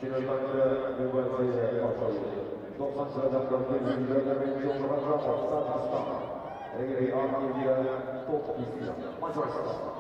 Yıllarca mübarizeye başladı. 90 sıradaki mücadeleci olarak Rafael Aslan. Ege'yi Arnavutlu'ya top istiyor. Macaristan.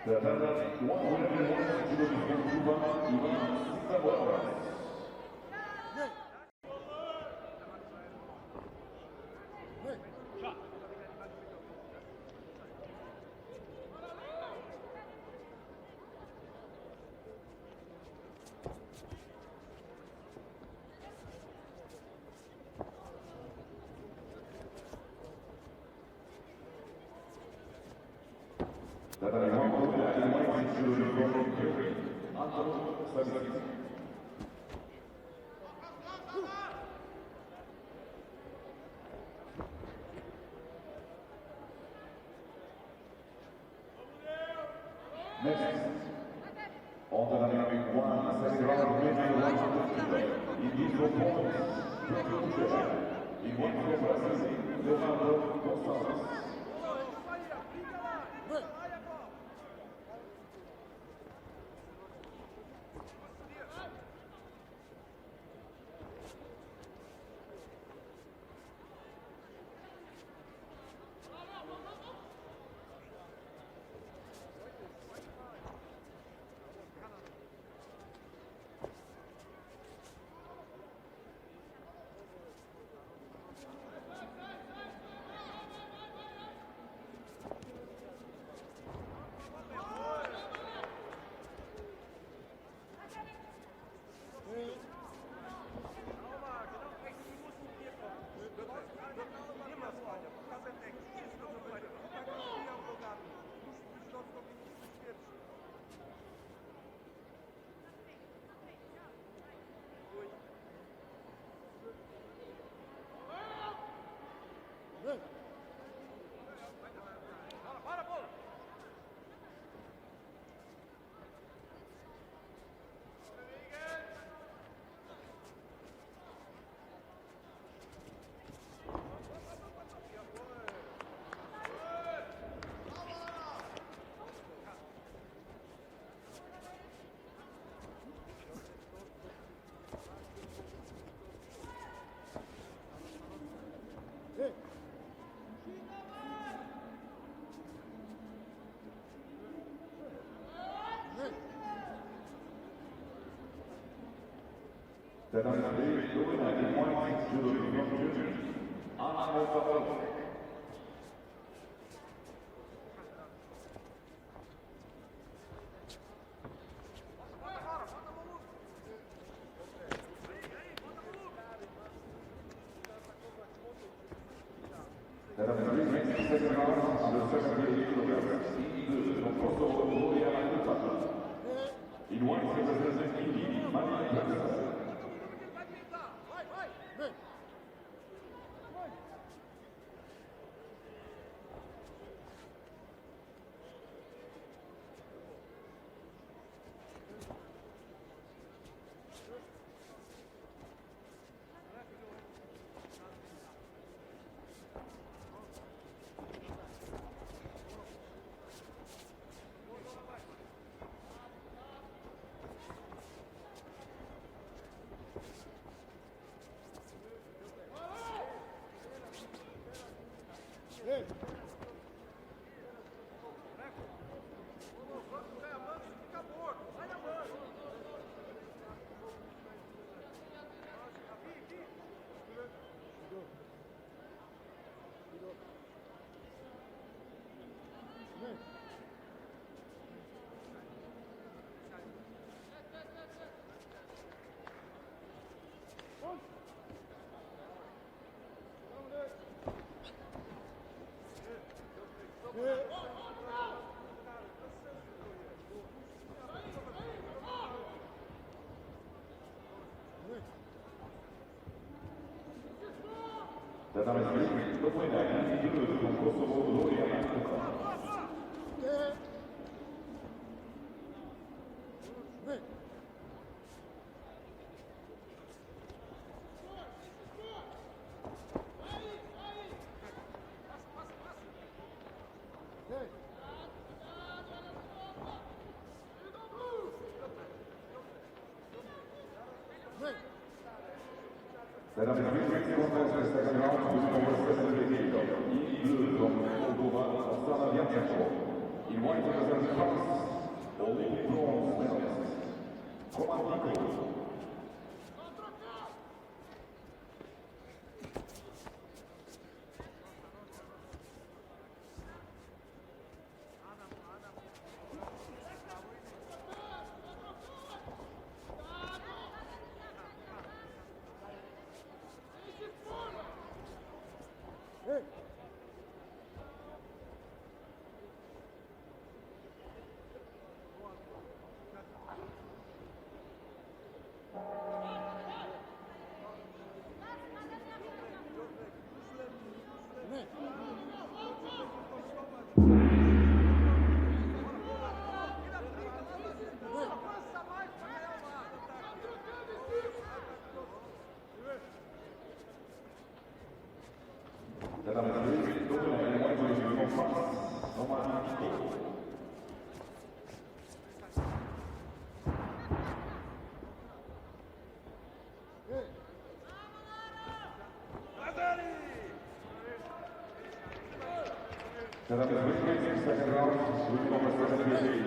Representant 101 Judo Cuba, Ivan Samuel. Zadanie łamą Ivan Judo Cuba, Anton Stawicki. Next, on the dynamic one, second round, midnight round, individual points, in one from Brazil, Leonardo Gonçalves. The number 3, doing at points, Judo Junior, Anna Mostafa. The number 3 makes the second round under 78 kilograms, E2 from Kosovo, Gloria Kupata. In white represents Indy, Maria Pérez. That is the winner, and he loses from Kosovo, Gloria Makuka. That is the winner contest, the second round, with number 78, in blue from Moldova, Oksana Yatsenko. In white represents France, Olympic bronze medalist, Komandiko. That is the second round, with number 78,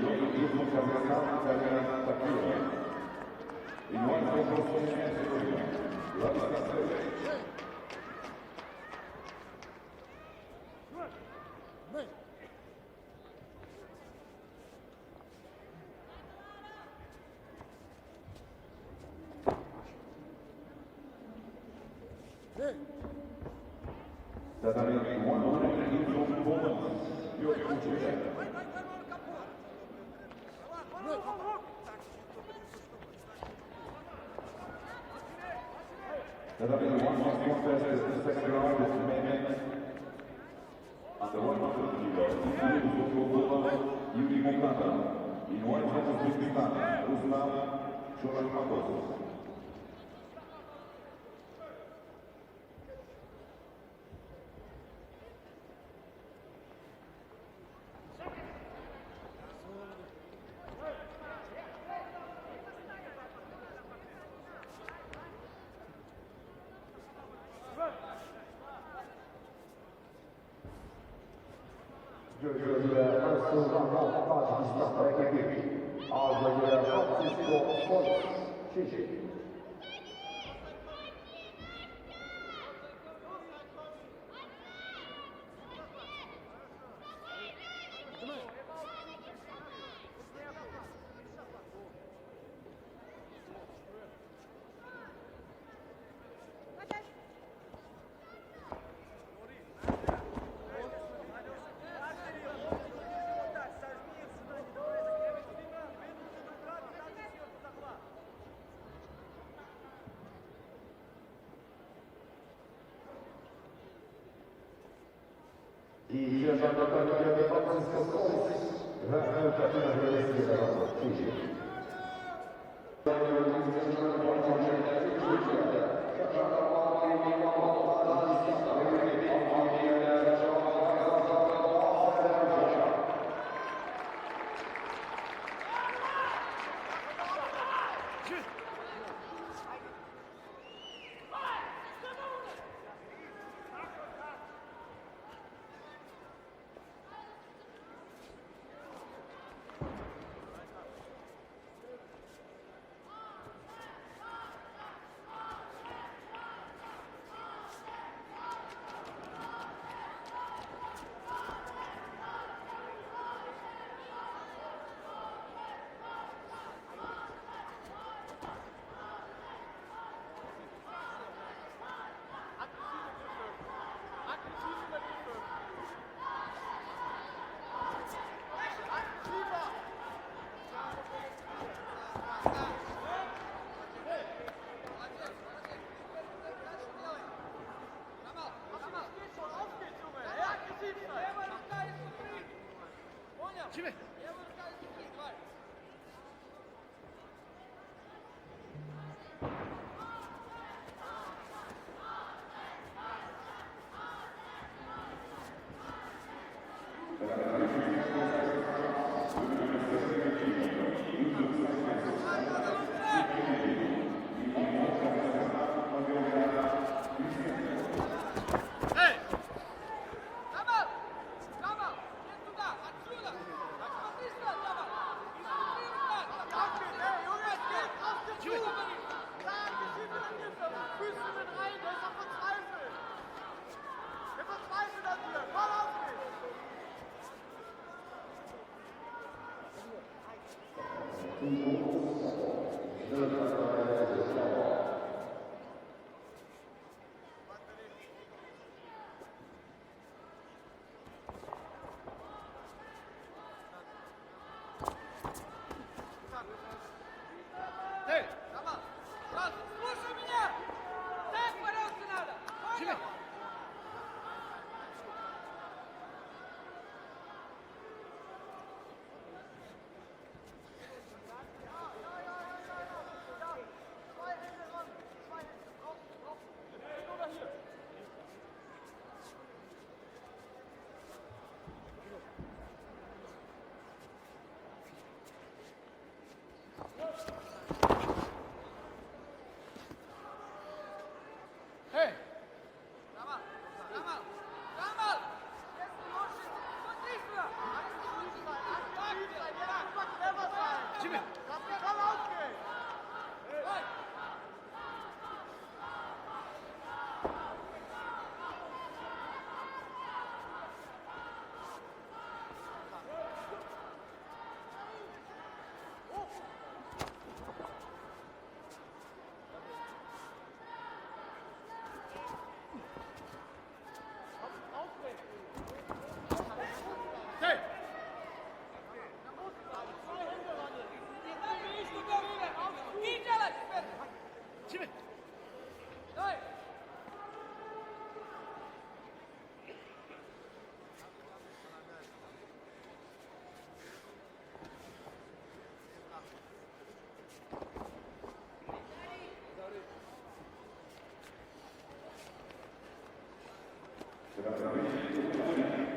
from Kazakhstan, Tatiana Takira. In white from Bosnia and Herzegovina, Vladislav Srelec. That is one winner from Poland, Piotr Kuczyszek. That is one last contest, the second round with men under 100 kilo. In blue from Moldova, Yuri Mokata. In white from Uzbekistan, Ruslan Shorakmatov. I świeża natalia Francisco Solis, Rafael Kaczyna Jimmy. Эй! Камал! Камал! Не туда! Отсюда! Посмотри сюда, Камал! Смотри вот так! Jimmy. Füße mit rein, der ist doch verzweifelt! Der verzweifelt an dir! Komm auf mich! Эй! Камал! Брат, слушай меня! Так бороться надо! Jimmy. Понял? Zwei Hände ran! Zwei Hände! Raus! Raus! Oder hier! Эй! Камал! Камал! Камал! Если лучше, смотри сюда! Jimmy. Komm aufgehen! Hey! Эй! Не делай! Jimmy. Дай!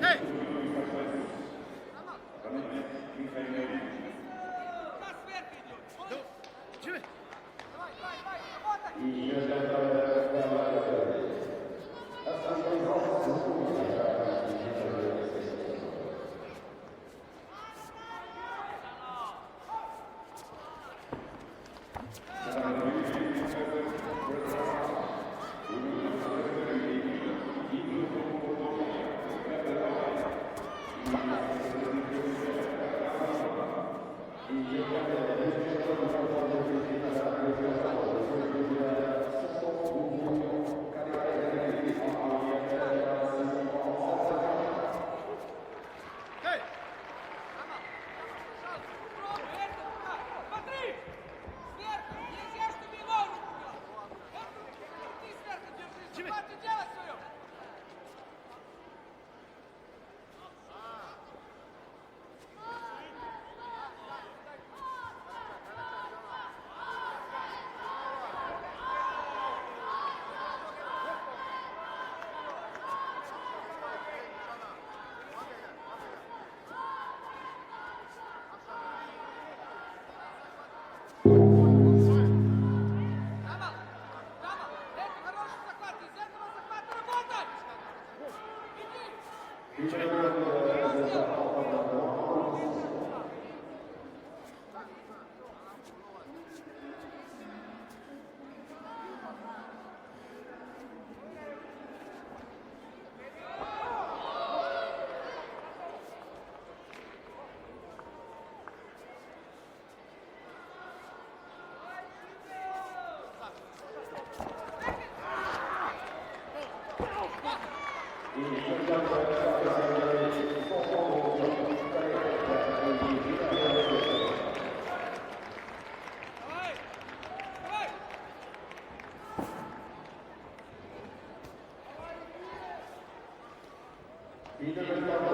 Эй! Куда сверху идет? Ну, Jimmy. Давай, давай, давай, работай! Эй! Камал, пожалуйста, попробуй это рукой. Смотри! Сверху! Нельзя, чтобы его руку брал. Ты сверху держись. Jimmy. Хватит делать свое. Камал! Камал! Это хороший захват! Из этого захвата работай! Иди! Давай! Давай! Wieder mit der